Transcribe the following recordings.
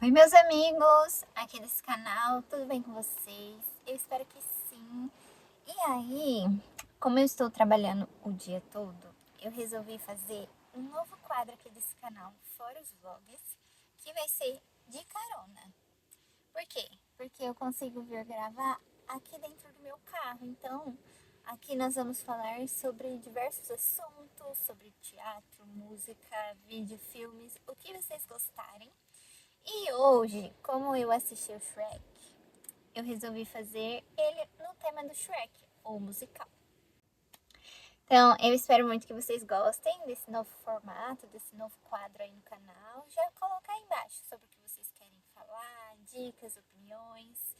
Oi, meus amigos, aqui desse canal, tudo bem com vocês? Eu espero que sim. E aí, como eu estou trabalhando o dia todo, eu resolvi fazer um novo quadro aqui desse canal, fora os vlogs, que vai ser de carona. Por quê? Porque eu consigo vir gravar aqui dentro do meu carro. Então, aqui nós vamos falar sobre diversos assuntos, sobre teatro, música, vídeo, filmes, o que vocês gostarem. E hoje, como eu assisti o Shrek, eu resolvi fazer ele no tema do Shrek, ou musical. Então, eu espero muito que vocês gostem desse novo formato, desse novo quadro aí no canal. Já coloca aí embaixo sobre o que vocês querem falar, dicas, opiniões.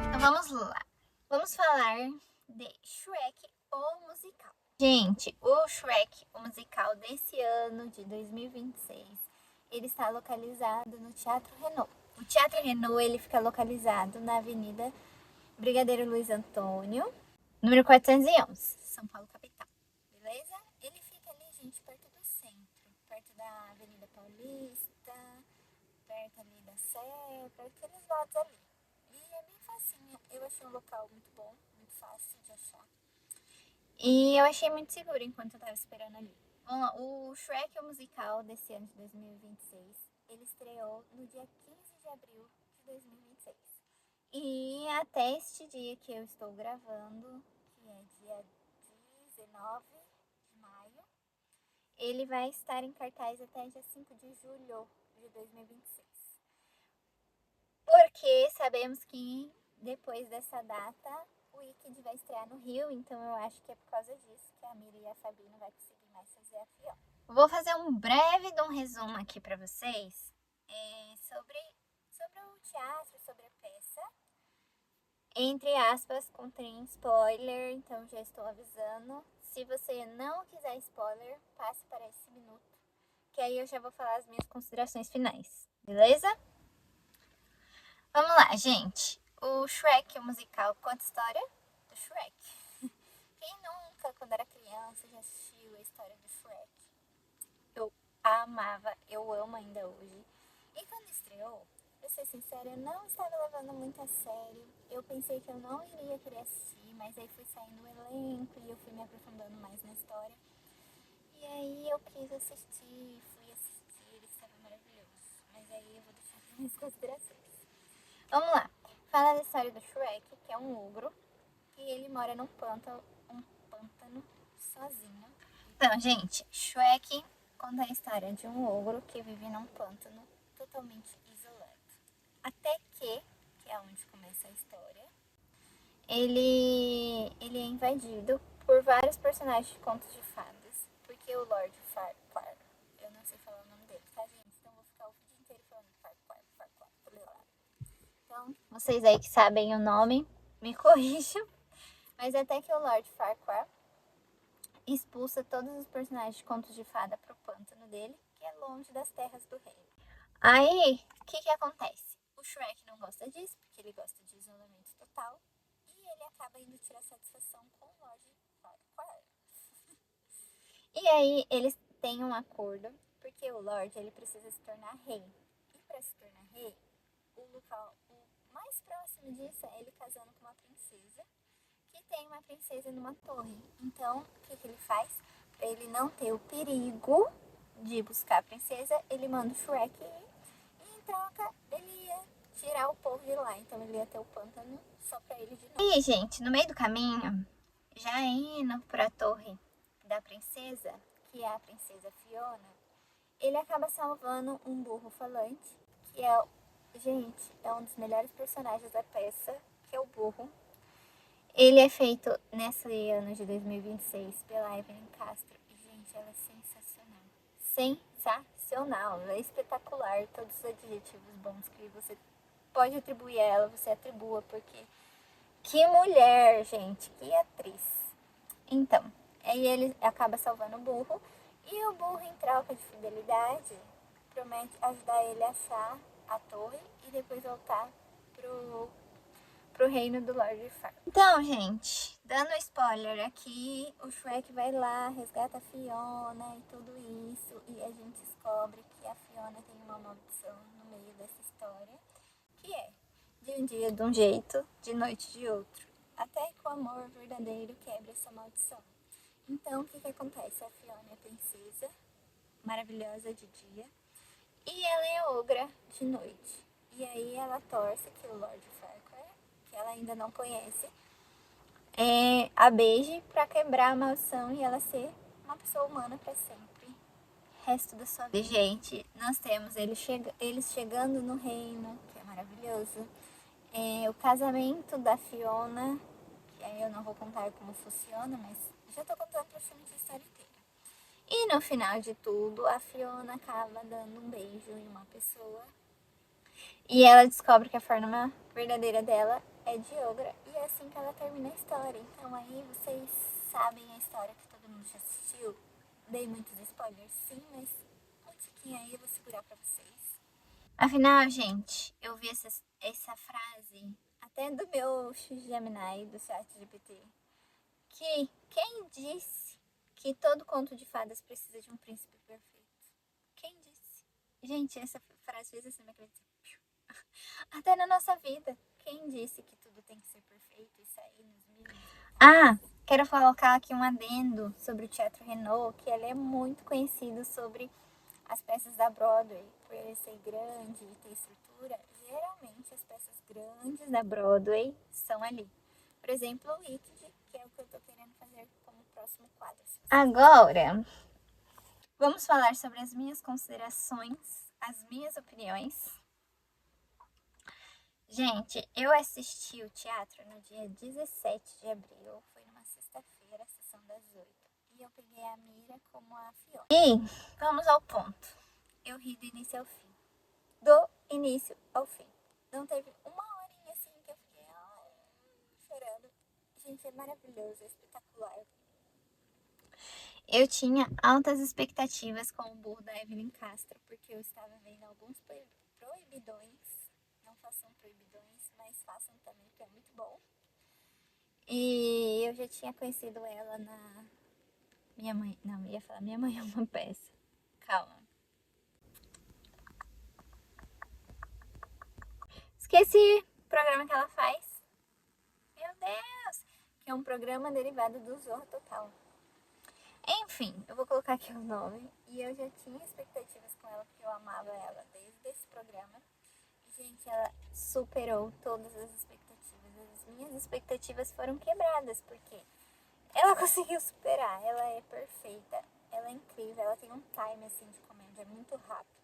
Então vamos lá. Vamos falar de Shrek, o musical. Gente, o Shrek, o musical desse ano de 2026, ele está localizado no Teatro Renault. O Teatro Renault, ele fica localizado na Avenida Brigadeiro Luiz Antônio, número 411, São Paulo, capital. Beleza? Ele fica ali, gente, perto do centro, perto da Avenida Paulista, perto ali da Sé, perto daqueles lados ali. E é bem facinho. Eu achei um local muito bom, muito fácil de achar. E eu achei muito seguro enquanto eu tava esperando ali. Vamos lá, o Shrek, o musical desse ano de 2026, ele estreou no dia 15 de abril de 2026. E até este dia que eu estou gravando, que é dia 19 de maio, ele vai estar em cartaz até dia 5 de julho de 2026. Porque sabemos que depois dessa data o Wicked vai estrear no Rio, então eu acho que é por causa disso que a Miri e a Fabi não vai conseguir mais fazer a Fiona. Vou fazer um breve resumo aqui para vocês sobre o teatro, sobre a peça. Entre aspas, contém spoiler, então já estou avisando. Se você não quiser spoiler, passe para esse minuto, que aí eu já vou falar as minhas considerações finais, beleza? Vamos lá, gente. O Shrek, o musical, conta a história do Shrek. Quem nunca, quando era criança, já assistiu a história do Shrek? Eu amava, eu amo ainda hoje. E quando estreou, pra ser sincera, eu não estava levando muito a sério. Eu pensei que eu não iria querer assistir, mas aí fui saindo o elenco e eu fui me aprofundando mais na história. E aí eu quis assistir, fui assistir, ele estava maravilhoso. Mas aí eu vou deixar para minhas considerações. Vamos lá. Fala da história do Shrek, que é um ogro, e ele mora num pântano sozinho. Então, gente, Shrek conta a história de um ogro que vive num pântano totalmente isolado. Até que é onde começa a história, ele é invadido por vários personagens de contos de fadas, porque o Lord Farquaad, eu não sei falar o nome dele, tá, gente? Então vou ficar o vídeo inteiro falando Farquaad. Então, vocês aí que sabem o nome, me corrijam. Mas até que o Lord Farquaad expulsa todos os personagens de contos de fada pro pântano dele, que é longe das terras do reino. Aí, o que acontece? O Shrek não gosta disso, porque ele gosta de isolamento total, e ele acaba indo tirar satisfação com o Lord Farquaad. E aí, eles têm um acordo, porque o Lord ele precisa se tornar rei. E para se tornar rei, o mais próximo disso é ele casando com uma princesa, que tem uma princesa numa torre. Então, o que ele faz? Para ele não ter o perigo de buscar a princesa, ele manda o Shrek ir, e em troca ele ia tirar o povo de lá. Então ele ia ter o pântano só pra ele de novo. E, gente, no meio do caminho, já indo pra torre da princesa, que é a princesa Fiona, ele acaba salvando um burro falante, que é, gente, é um dos melhores personagens da peça, que é o burro. Ele é feito nesse ano de 2026 pela Evelyn Castro. E, gente, ela é sensacional. Sensacional. Ela é espetacular. Todos os adjetivos bons que você pode atribuir a ela, você atribua. Porque que mulher, gente. Que atriz. Então, aí ele acaba salvando o burro. E o burro, em troca de fidelidade, promete ajudar ele a achar a torre e depois voltar pro reino do Lord Farquaad. Então, gente, dando spoiler aqui, o Shrek vai lá, resgata a Fiona e tudo isso, e a gente descobre que a Fiona tem maldição no meio dessa história, que é de um dia de um jeito, de noite de outro, até que o amor verdadeiro quebre essa maldição. Então, o que acontece? A Fiona é princesa, maravilhosa de dia, e ela é ogra de noite. E aí ela torce que o Lord Farquaad, que ela ainda não conhece, a beije pra quebrar a maldição e ela ser uma pessoa humana pra sempre. Resto da sua vida. Gente, nós temos eles chegando no reino, que é maravilhoso. O casamento da Fiona, que aí eu não vou contar como funciona, mas já tô contando praticamente a história inteira. E no final de tudo, a Fiona acaba dando um beijo em uma pessoa. E ela descobre que a forma verdadeira dela é de ogra. E é assim que ela termina a história. Então aí vocês sabem a história que todo mundo já assistiu. Dei muitos spoilers, sim, mas um tiquinho aí eu vou segurar pra vocês. Afinal, gente, eu vi essa frase até do meu Gemini, do ChatGPT. Que quem disse que todo conto de fadas precisa de um príncipe perfeito? Quem disse? Gente, essa frase fez assim na minha cabeça. Até na nossa vida. Quem disse que tudo tem que ser perfeito e sair nos mil? Ah, quero colocar aqui um adendo sobre o Teatro Renault, que ele é muito conhecido sobre as peças da Broadway, por ele ser grande e ter estrutura. Geralmente as peças grandes da Broadway são ali. Por exemplo, o Wicked, que é o que eu tô querendo fazer como próximo quadro. Agora, vamos falar sobre as minhas considerações, as minhas opiniões. Gente, eu assisti o teatro no dia 17 de abril, foi numa sexta-feira, a sessão das 8. E eu peguei a Mira como a Fiona. E vamos ao ponto. Eu ri do início ao fim. Do início ao fim. Não teve uma horinha assim que eu fiquei chorando. Gente, é maravilhoso, é espetacular. Eu tinha altas expectativas com o burro da Evelyn Castro, porque eu estava vendo alguns proibidões. Não façam proibidões, mas façam também, que é muito bom. E eu já tinha conhecido ela na Minha Mãe. Não, eu ia falar Minha Mãe é uma Peça. Calma. Esqueci o programa que ela faz. Meu Deus! Que é um programa derivado do Zorro Total. Enfim, eu vou colocar aqui o nome. E eu já tinha expectativas com ela, porque eu amava ela desde esse programa. E, gente, ela superou todas as expectativas. As minhas expectativas foram quebradas, porque ela conseguiu superar. Ela é perfeita, ela é incrível, ela tem um time, assim, de comédia muito rápido.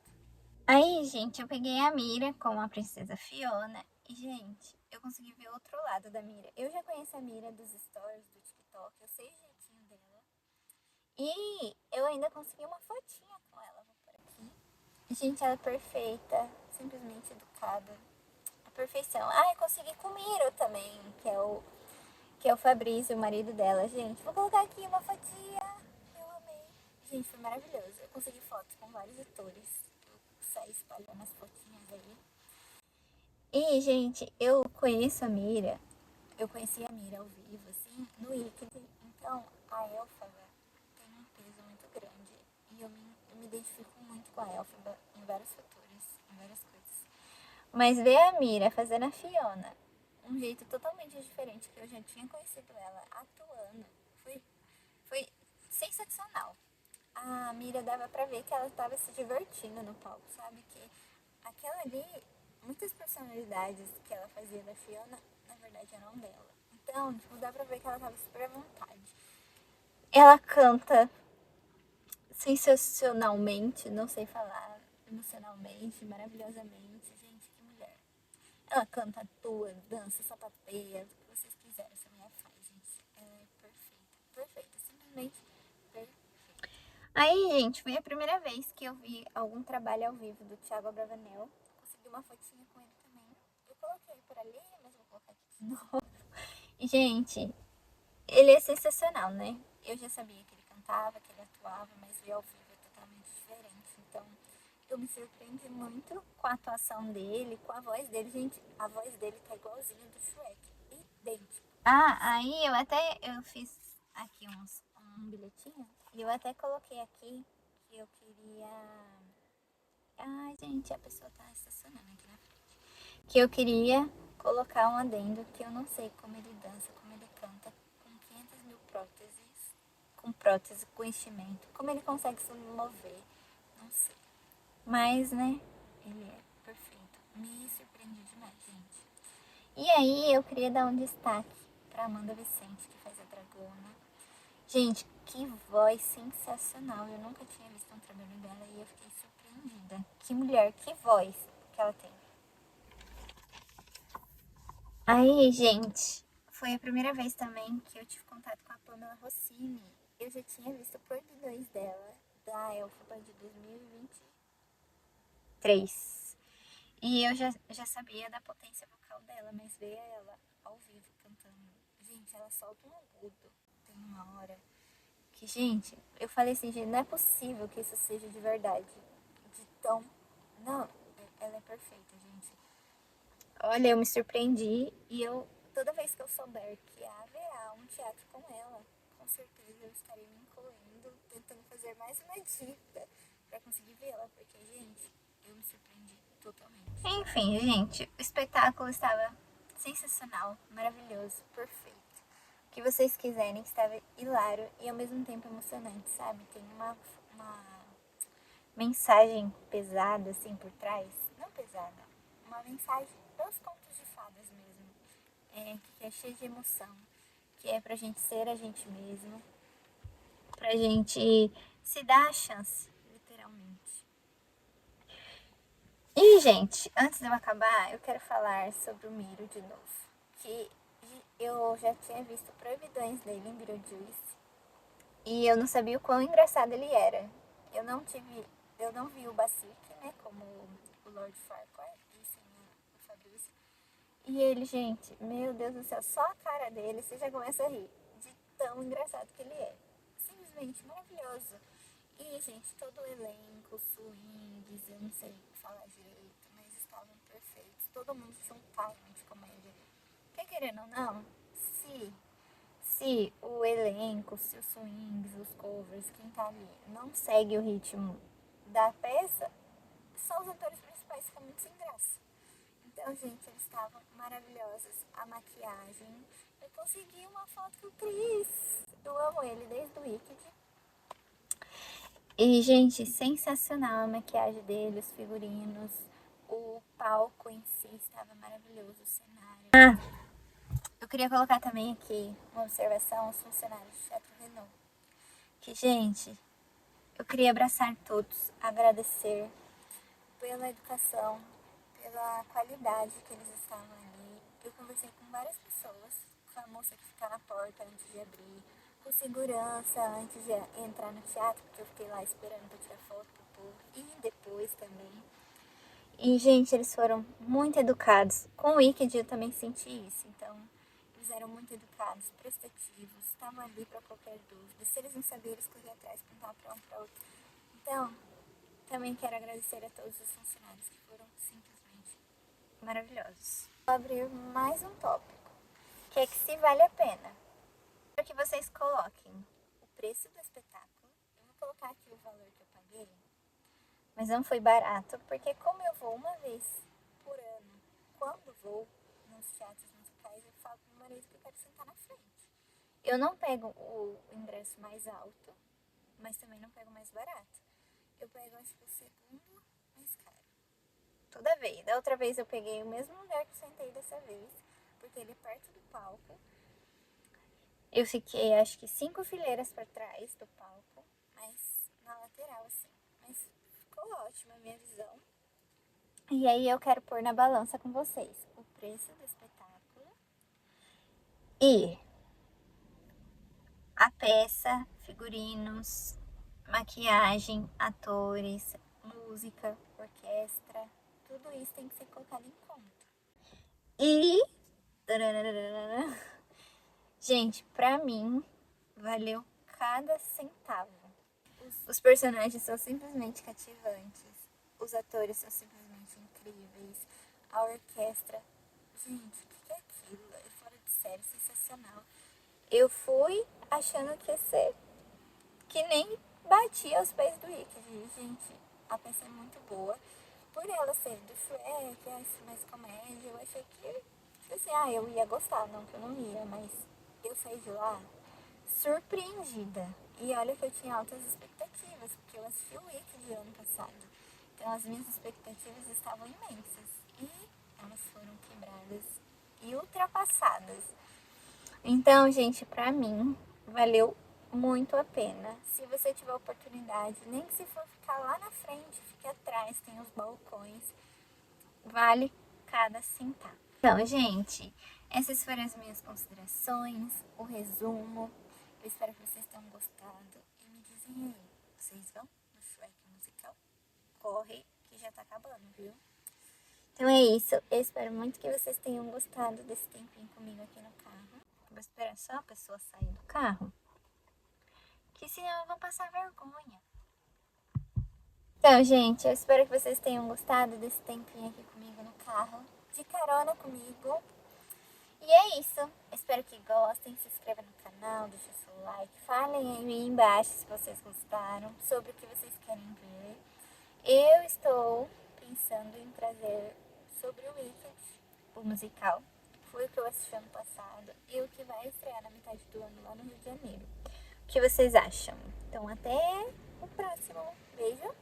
Aí, gente, eu peguei a Mira como a princesa Fiona. E, gente, eu consegui ver outro lado da Mira. Eu já conheço a Mira dos stories, do TikTok, eu sei o jeitinho dela. E eu ainda consegui uma fotinha com ela, vou por aqui. Gente, ela é perfeita, simplesmente educada. A perfeição. Ah, eu consegui com o Miro também, que é o Fabrício, o marido dela. Gente, vou colocar aqui uma fotinha. Eu amei. Gente, foi maravilhoso. Eu consegui fotos com vários atores. Eu saí espalhando as fotinhas aí. E, gente, eu conheço a Mira. Eu conheci a Mira ao vivo, assim, no Wicked. Então, a Elphaba tem um peso muito grande. E eu me identifico muito com a Elphaba em vários fatores, em várias coisas. Mas ver a Mira fazendo a Fiona, um jeito totalmente diferente, que eu já tinha conhecido ela atuando, foi sensacional. A Mira dava pra ver que ela estava se divertindo no palco, sabe? Que aquela ali, muitas personalidades que ela fazia da Fiona, na verdade eram dela. Então, tipo, dá pra ver que ela tava super à vontade. Ela canta sensacionalmente, não sei falar, emocionalmente, maravilhosamente. Gente, que mulher. Ela canta, atua, dança, sapateia, o que vocês quiserem, essa mulher faz, gente. Ela é perfeita, perfeita, simplesmente perfeita. Aí, gente, foi a primeira vez que eu vi algum trabalho ao vivo do Thiago Abravanel. Consegui uma fotinha com ele também. Eu coloquei por ali, mas vou colocar aqui de novo. E, gente, ele é sensacional, né? Eu já sabia que ele cantava, que ele atuava, mas ver ao vivo é totalmente diferente. Então, eu me surpreendi muito com a atuação dele, com a voz dele. Gente, a voz dele tá igualzinha do Shrek, idêntico. Ah, aí eu fiz aqui um bilhetinho e eu até coloquei aqui que eu queria Ai, gente, a pessoa tá estacionando aqui na frente. Que eu queria colocar um adendo que eu não sei como ele dança, como ele canta, com 500 mil próteses, com prótese, com enchimento. Como ele consegue se mover, não sei. Mas, né, ele é perfeito. Me surpreendeu demais, gente. E aí, eu queria dar um destaque pra Amanda Vicente, que faz a Dragona. Gente, que voz sensacional. Eu nunca tinha visto um trabalho dela e eu fiquei surpreendida. Que mulher, que voz que ela tem. Aí, gente, foi a primeira vez também que eu tive contato com a Pamela Rossini. Eu já tinha visto Proibidões dela, da Elphaba de 2023. E eu já sabia da potência vocal dela, mas ver ela ao vivo cantando. Gente, ela solta um agudo. Tem uma hora que, gente, eu falei assim, gente, não é possível que isso seja de verdade. De tão. Não, ela é perfeita, gente. Olha, eu me surpreendi e eu, toda vez que eu souber que haverá um teatro com ela, com certeza eu estarei me incluindo, tentando fazer mais uma dica pra conseguir vê-la, porque, gente, eu me surpreendi totalmente. Enfim, gente, o espetáculo estava sensacional, maravilhoso, perfeito. O que vocês quiserem, estava hilário e ao mesmo tempo emocionante, sabe? Tem uma mensagem pesada assim por trás, não pesada, uma mensagem dos contos de fadas mesmo, que é cheia de emoção, que é pra gente ser a gente mesmo, pra gente se dar a chance, literalmente. E, gente, antes de eu acabar, eu quero falar sobre o Miro de novo, que eu já tinha visto proibidões dele em Beetlejuice e eu não sabia o quão engraçado ele era. Eu não tive, eu não vi o Basic, né, como o Lord Farquaad, e sim o Fabrício. E ele, gente, meu Deus do céu, só a cara dele, você já começa a rir de tão engraçado que ele é. Simplesmente maravilhoso. E, gente, todo o elenco, swings, eu não sei falar direito, mas estavam perfeitos. Todo mundo tinha um timing de comédia. Porque querendo ou não, se o elenco, se os swings, os covers, quem tá ali não segue o ritmo da peça, só os atores principais ficam muito sem graça. Então, gente, eles estavam maravilhosos. A maquiagem. Eu consegui uma foto com o Chris. Eu amo ele desde o Wicked. E, gente, sensacional a maquiagem dele, os figurinos. O palco em si estava maravilhoso, o cenário. Eu queria colocar também aqui uma observação aos funcionários do Teatro Renault. Que, gente, eu queria abraçar todos, agradecer pela educação, pela qualidade que eles estavam ali. Eu conversei com várias pessoas, com a moça que fica na porta antes de abrir, com segurança antes de entrar no teatro, porque eu fiquei lá esperando para tirar foto pro povo, e depois também. E, gente, eles foram muito educados. Com o Wicked eu também senti isso, então eles eram muito educados, prestativos, estavam ali para qualquer dúvida. Se eles não sabiam, eles corriam atrás, perguntavam para um para outro. Então, também quero agradecer a todos os funcionários que foram simplesmente maravilhosos. Vou abrir mais um tópico, que é que se vale a pena. Para que vocês coloquem o preço do espetáculo, eu vou colocar aqui o valor que eu paguei, mas não foi barato, porque como eu vou uma vez por ano, quando vou nos teatros musicais, eu falo pro meu marido que eu quero sentar na frente. Eu não pego o ingresso mais alto, mas também não pego mais barato. Eu pego, acho que o segundo mais caro. Toda vez. Da outra vez eu peguei o mesmo lugar que eu sentei dessa vez, porque ele é perto do palco. Eu fiquei, acho que 5 fileiras para trás do palco, mas na lateral, assim. Mas ficou ótima a minha visão. E aí eu quero pôr na balança com vocês o preço do espetáculo e a peça, figurinos, maquiagem, atores, música, orquestra, tudo isso tem que ser colocado em conta. E gente, pra mim valeu cada centavo. Os personagens são simplesmente cativantes, os atores são simplesmente incríveis, a orquestra, gente, o que é aquilo? É fora de série, sensacional. Eu fui achando que ia ser que nem batia aos pés do Wicked, gente. a peça é muito boa. Por ela ser do Shrek, mais comédia, eu achei que, assim, eu ia gostar, não que eu não ia, mas eu saí de lá surpreendida. E olha que eu tinha altas expectativas, porque eu assisti o Wicked ano passado. Então as minhas expectativas estavam imensas. E elas foram quebradas e ultrapassadas. Então, gente, pra mim, valeu muito a pena. Se você tiver oportunidade, nem que se for ficar lá na frente, fique atrás, tem os balcões. Vale cada centavo. Então, gente, essas foram as minhas considerações, o resumo. Eu espero que vocês tenham gostado. E me dizem aí, vocês vão no Shrek musical? Corre, que já tá acabando, viu? Então é isso. Eu espero muito que vocês tenham gostado desse tempinho comigo aqui no carro. Vou esperar só a pessoa sair do carro, que senão eu vou passar vergonha. Então, gente, eu espero que vocês tenham gostado desse tempinho aqui comigo no carro, de carona comigo. E é isso. Eu espero que gostem. Se inscrevam no canal, deixem seu like. Falem aí embaixo se vocês gostaram, sobre o que vocês querem ver. Eu estou pensando em trazer sobre o Wicked, o musical. Foi o que eu assisti ano passado e o que vai estrear na metade do ano lá no Rio de Janeiro. O que vocês acham? Então, até o próximo. Beijo!